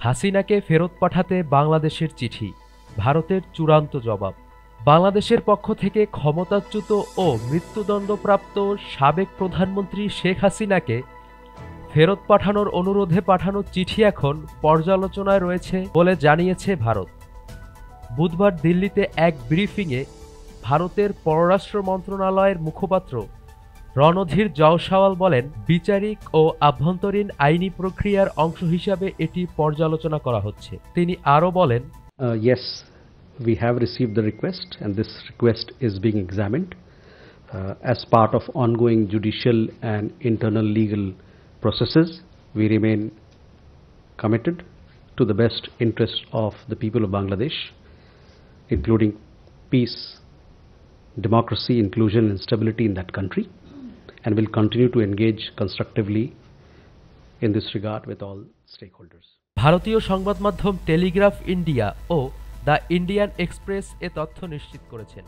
হাসিনাকে ফেরত পাঠাতে বাংলাদেশের চিঠি, ভারতের চূড়ান্ত জবাব। বাংলাদেশের পক্ষ থেকে ক্ষমতাচ্যুত ও মৃত্যুদণ্ডপ্রাপ্ত সাবেক প্রধানমন্ত্রী শেখ হাসিনাকে ফেরত পাঠানোর অনুরোধে পাঠানো চিঠি এখন পর্যালোচনায় রয়েছে বলে জানিয়েছে ভারত। বুধবার দিল্লিতে এক ব্রিফিংয়ে ভারতের পররাষ্ট্র মন্ত্রণালয়ের মুখপাত্র রণধীর জয়সওয়াল বলেন, বিচারিক ও আভ্যন্তরীণ আইনি প্রক্রিয়ার অংশ হিসাবে এটি পর্যালোচনা করা হচ্ছে। তিনি আরও বলেন, Yes, we have received the request and this request is being examined as part of ongoing judicial and internal legal processes. We remain committed to the best interests of the people of Bangladesh, including peace, democracy, inclusion and stability in that country, and will continue to engage constructively in this regard with all stakeholders. ভারতীয় সংবাদ মাধ্যম Telegraph India ও the Indian Express এ তথ্য নিশ্চিত করেছেন।